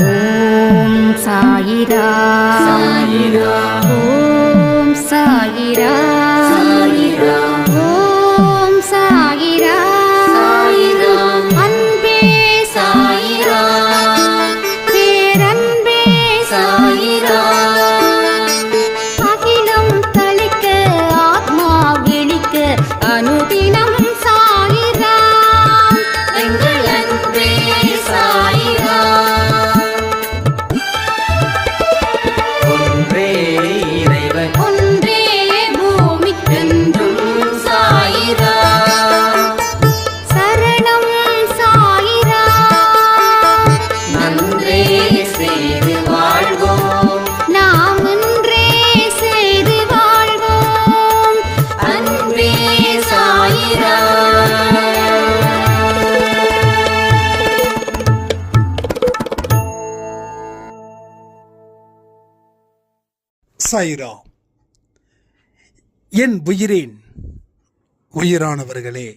ஓம் சாயிரா சாயிரா ஓம் சாயிரா சாயிரா ஓம் சாயிரா சாயிரா அன்பே சாயிரா பேரன்பே சாயிரா அகிலம் தளிக்க ஆத்மா விழிக்க அனுதினம் சாயிரா எங்கள் அன்பே சாயிரா ஒன்றே இறைவன் ஒன்றே பூமிக்கென்றும் சாயிரா சரணம் சாயிரா நன்றே செய்து வாழ்வோம் நாம் ஒன்றே செய்து வாழ்வோம் அன்பே சாயிரா சாயிரா. என் உயிரின் உயிரானவர்களே,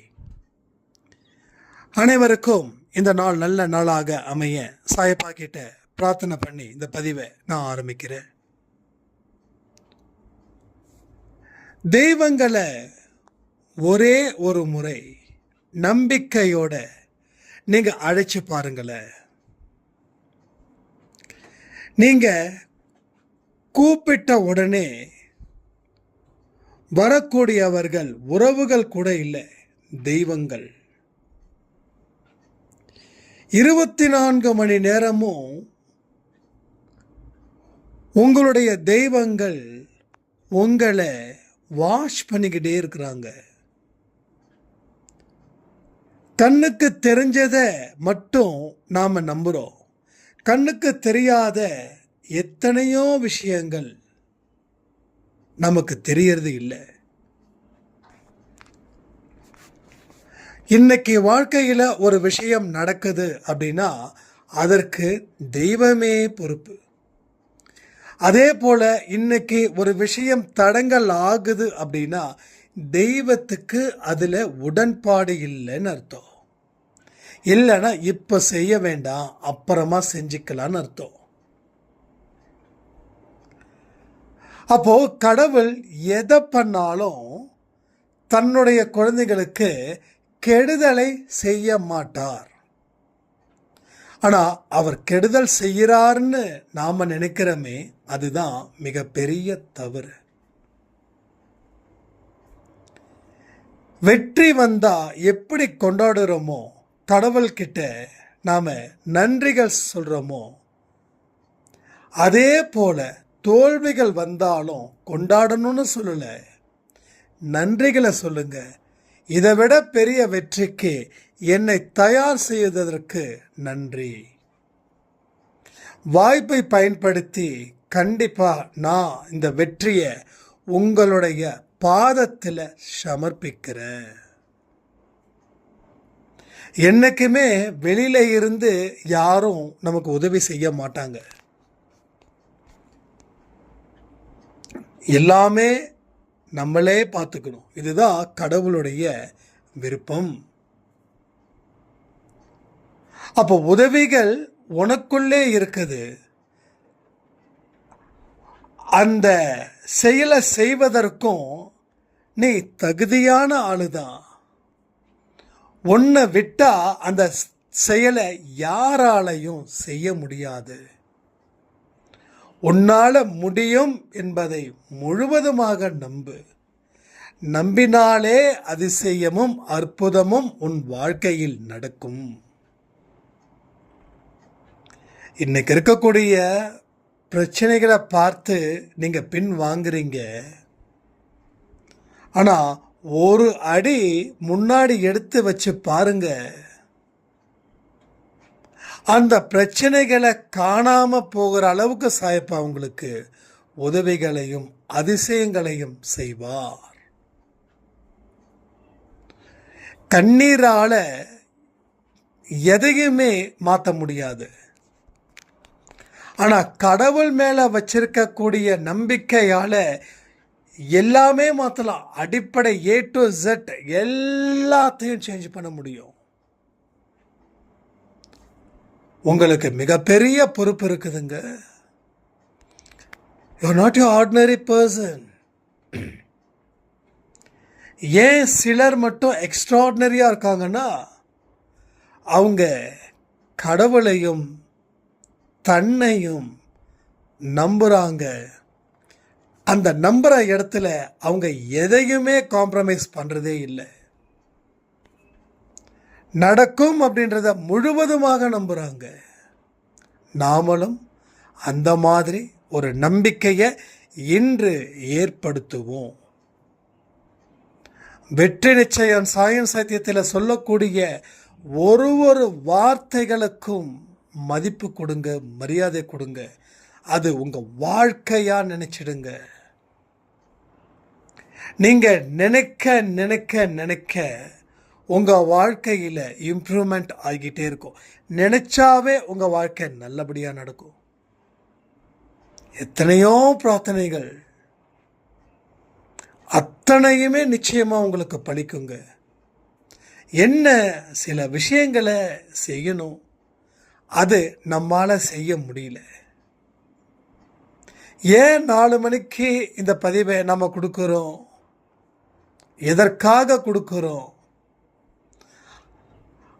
அனைவருக்கும் இந்த நாள் நல்ல நாளாக அமைய சாயப்பா கிட்ட பிரார்த்தனை பண்ணி இந்த பதிவை நான் ஆரம்பிக்கிறேன். தெய்வங்களை ஒரே ஒரு முறை நம்பிக்கையோட நீங்க அழைச்சு பாருங்களேன். நீங்க கூப்பிட்ட உடனே வரக்கூடியவர்கள் உறவுகள் கூட இல்லை, தெய்வங்கள். 24 மணி நேரமும் உங்களுடைய தெய்வங்கள் உங்களை வாஷ் பண்ணிக்கிட்டே இருக்கிறாங்க. கண்ணுக்கு தெரிஞ்சதை மட்டும் நாம நம்புறோம். கண்ணுக்கு தெரியாத எத்தனையோ விஷயங்கள் நமக்கு தெரியறது இல்லை. இன்னைக்கு வாழ்க்கையில ஒரு விஷயம் நடக்குது அப்படின்னா அதற்கு தெய்வமே பொறுப்பு. அதே போல இன்னைக்கு ஒரு விஷயம் தடங்கல் ஆகுது அப்படின்னா தெய்வத்துக்கு அதுல உடன்பாடு இல்லைன்னு அர்த்தம். இல்லைன்னா இப்ப செய்ய வேண்டாம், அப்புறமா செஞ்சுக்கலான்னு அர்த்தம். அப்போ கடவுள் எதை பண்ணாலும் தன்னுடைய குழந்தைகளுக்கு கெடுதலை செய்ய மாட்டார். ஆனா அவர் கெடுதல் செய்கிறார்னு நாம நினைக்கிறோமே, அதுதான் மிகப்பெரிய தவறு. வெற்றி வந்தா எப்படி கொண்டாடுறோமோ, கடவுள்கிட்ட நாம நன்றிகள் சொல்றோமோ, அதே போல தோல்விகள் வந்தாலும் கொண்டாடணும்னு சொல்லல, நன்றிகளை சொல்லுங்க. இதை விட பெரிய வெற்றிக்கு என்னை தயார் செய்வதற்கு நன்றி. வாய்ப்பை பயன்படுத்தி கண்டிப்பா நான் இந்த வெற்றியை உங்களுடைய பாதத்தில் சமர்ப்பிக்கிறேன். என்னைக்குமே வெளியில இருந்து யாரும் நமக்கு உதவி செய்ய மாட்டாங்க. எல்லாமே நம்மளே பார்த்துக்கணும். இதுதான் கடவுளுடைய விருப்பம். அப்போ உதவிகள் உனக்குள்ளே இருக்குது. அந்த செயலை செய்வதற்கும் நீ தகுதியான ஆளுதான். உன்னை விட்டா அந்த செயலை யாராலையும் செய்ய முடியாது. உன்னால முடியும் என்பதை முழுவதுமாக நம்பு. நம்பினாலே அதிசயமும் அற்புதமும் உன் வாழ்க்கையில் நடக்கும். இன்னைக்கு இருக்கக்கூடிய பிரச்சனைகளை பார்த்து நீங்க பின் வாங்குறீங்க. ஆனா ஒரு அடி முன்னாடி எடுத்து வச்சு பாருங்க, அந்த பிரச்சனைகளை காணாம போகிற அளவுக்கு சாயப்பா உங்களுக்கு உதவிகளையும் அதிசயங்களையும் செய்வார். கண்ணீரால எதையுமே மாற்ற முடியாது. ஆனா கடவுள் மேல வச்சிருக்கக்கூடிய நம்பிக்கையால எல்லாமே மாற்றலாம். அடிப்படை A to Z எல்லாத்தையும் சேஞ்ச் பண்ண முடியும். உங்களுக்கு மிகப்பெரிய பொறுப்பு இருக்குதுங்க. You are not you ordinary person. ஏன் சிலர் மட்டும் எக்ஸ்ட்ராடினரியாக இருக்காங்கன்னா, அவங்க கடவுளையும் தன்னையும் நம்புகிறாங்க. அந்த நம்புகிற இடத்துல அவங்க எதையுமே காம்ப்ரமைஸ் பண்ணுறதே இல்லை. நடக்கும் அப்படின்றத முழுவதுமாக நம்புகிறாங்க. நாமளும் அந்த மாதிரி ஒரு நம்பிக்கையை இன்று ஏற்படுத்துவோம். வெற்றி நிச்சயம் சாயம் சத்தியத்தில் சொல்லக்கூடிய ஒரு வார்த்தைகளுக்கும் மதிப்பு கொடுங்க, மரியாதை கொடுங்க. அது உங்கள் வாழ்க்கையாக நினச்சிடுங்க. நீங்கள் நினைக்க நினைக்க நினைக்க உங்கள் வாழ்க்கையில் இம்ப்ரூவ்மெண்ட் ஆகிக்கிட்டே இருக்கும். நினைச்சாவே உங்கள் வாழ்க்கை நல்லபடியாக நடக்கும். எத்தனையோ பிரார்த்தனைகள் அத்தனையுமே நிச்சயமாக உங்களுக்கு பலிக்குங்க. என்ன சில விஷயங்களை செய்யணும், அது நம்மால் செய்ய முடியல. ஏன் 4 மணிக்கு இந்த பதிவை நம்ம கொடுக்குறோம்? எதற்காக கொடுக்குறோம்?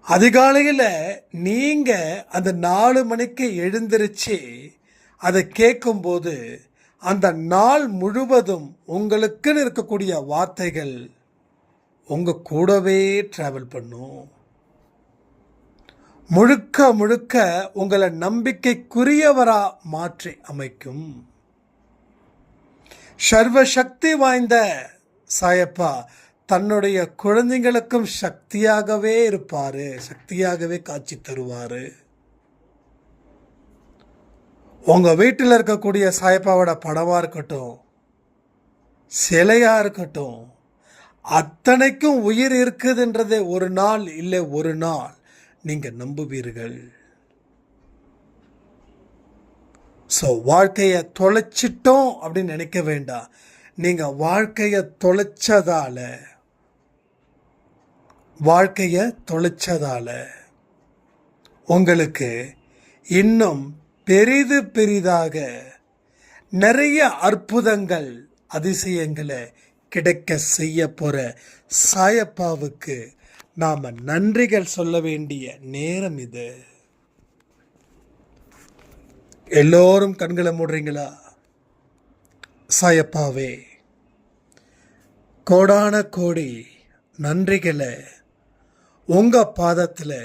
அதிகாலையில் நீங்கள் அந்த 4 மணிக்கு எழுந்திருச்சு அதை கேட்கும்போது அந்த நாள் முழுவதும் உங்களுக்குன்னு இருக்கக்கூடிய வார்த்தைகள் உங்கள் கூடவே ட்ராவல் பண்ணும். முழுக்க முழுக்க உங்களை நம்பிக்கைக்குரியவராக மாற்றி அமைக்கும். சர்வசக்தி வாய்ந்த சாயப்பா தன்னுடைய குழந்தைங்களுக்கும் சக்தியாகவே இருப்பார், சக்தியாகவே காட்சி தருவார். உங்கள் வீட்டில் இருக்கக்கூடிய சாயப்பாவோட படமாக இருக்கட்டும், சிலையாக இருக்கட்டும், அத்தனைக்கும் உயிர் இருக்குதுன்றதை ஒரு நாள் இல்லை ஒரு நாள் நீங்கள் நம்புவீர்கள். ஸோ வாழ்க்கையை தொலைச்சிட்டோம் அப்படின்னு நினைக்க வேண்டாம். நீங்கள் வாழ்க்கையை தொலைச்சதால உங்களுக்கு இன்னும் பெரிதாக நிறைய அற்புதங்கள் அதிசயங்களை கிடைக்க செய்ய போகிற சாயப்பாவுக்கு நாம் நன்றிகள் சொல்ல வேண்டிய நேரம் இது. எல்லோரும் கண்களை மூடுறீங்களா? சாயப்பாவே, கோடான கோடி நன்றிகளை உங்கள் பாதத்தில்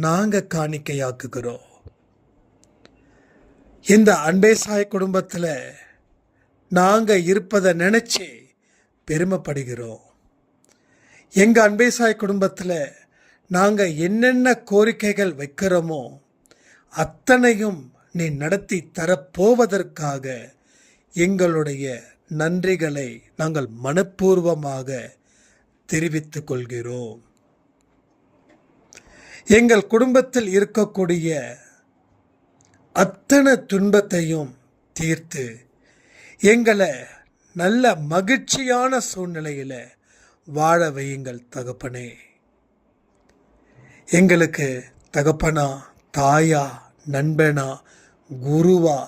நாங்கள் காணிக்கையாக்குகிறோம். இந்த அன்பே சாய் குடும்பத்தில் நாங்கள் இருப்பதை நினச்சி பெருமைப்படுகிறோம். எங்கள் அன்பே சாய் குடும்பத்தில் நாங்கள் என்னென்ன கோரிக்கைகள் வைக்கிறோமோ அத்தனையும் நீ நடத்தி தரப்போவதற்காக எங்களுடைய நன்றிகளை நாங்கள் மனப்பூர்வமாக தெரிவித்துக் கொள்கிறோம். எங்கள் குடும்பத்தில் இருக்கக்கூடிய அத்தனை துன்பத்தையும் தீர்த்து எங்களை நல்ல மகிழ்ச்சியான சூழ்நிலையில் வாழ வையுங்கள் தகப்பனே. எங்களுக்கு தகப்பனா, தாயா, நண்பனா, குருவா,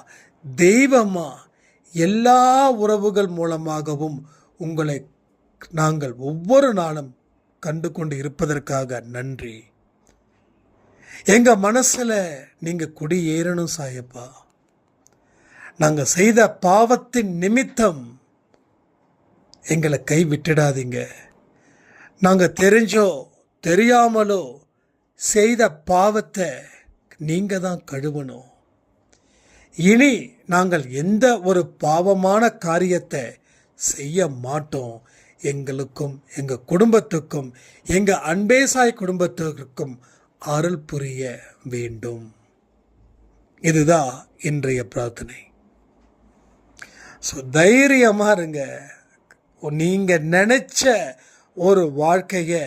தெய்வமா எல்லா உறவுகள் மூலமாகவும் உங்களை நாங்கள் ஒவ்வொரு நாளும் கண்டு கொண்டு இருப்பதற்காக நன்றி. எங்கள் மனசில் நீங்கள் குடியேறணும் சாயப்பா. நாங்கள் செய்த பாவத்தின் நிமித்தம் எங்களை கை விட்டுடாதீங்க. நாங்கள் தெரிஞ்சோ தெரியாமலோ செய்த பாவத்தை நீங்கள் தான் கழுவணும். இனி நாங்கள் எந்த ஒரு பாவமான காரியத்தை செய்ய மாட்டோம். எங்களுக்கும் எங்கள் குடும்பத்துக்கும் எங்கள் அன்பே சாய் குடும்பத்திற்கும் அருள் புரிய வேண்டும். இதுதான் இன்றைய பிரார்த்தனை. ஸோ தைரியமாக இருங்க. நீங்கள் நினச்ச ஒரு வாழ்க்கையை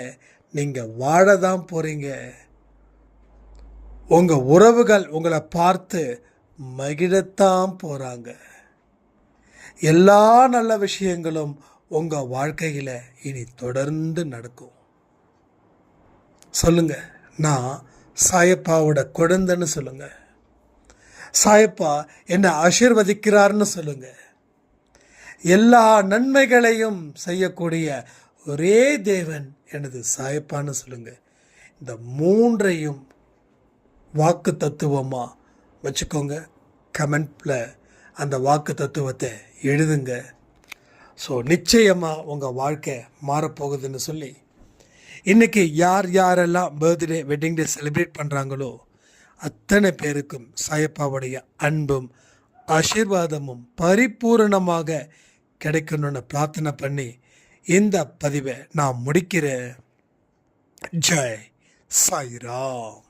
நீங்கள் வாழ தான் போகிறீங்க. உங்கள் உறவுகள் உங்களை பார்த்து மகிழத்தான் போகிறாங்க. எல்லா நல்ல விஷயங்களும் உங்கள் வாழ்க்கையில் இனி தொடர்ந்து நடக்கும். சொல்லுங்க, நான் சாயப்பாவோட குழந்தைன்னு சொல்லுங்க. சாயப்பா என்னை ஆசீர்வதிக்கிறார்னு சொல்லுங்க. எல்லா நன்மைகளையும் செய்யக்கூடிய ஒரே தேவன் எனது சாயப்பான்னு சொல்லுங்க. இந்த மூன்றையும் வாக்கு தத்துவமாக வச்சுக்கோங்க. கமெண்ட்ல அந்த வாக்கு தத்துவத்தை எழுதுங்க. ஸோ நிச்சயமாக உங்கள் வாழ்க்கை மாறப்போகுதுன்னு சொல்லி இன்றைக்கி யார் யாரெல்லாம் பர்த்டே வெட்டிங் டே செலிப்ரேட் பண்ணுறாங்களோ அத்தனை பேருக்கும் சாயப்பாவுடைய அன்பும் ஆசீர்வாதமும் பரிபூரணமாக கிடைக்கணும்னு பிரார்த்தனை பண்ணி இந்த பதிவை நான் முடிக்கிறேன். ஜெய் சாய்ராம்.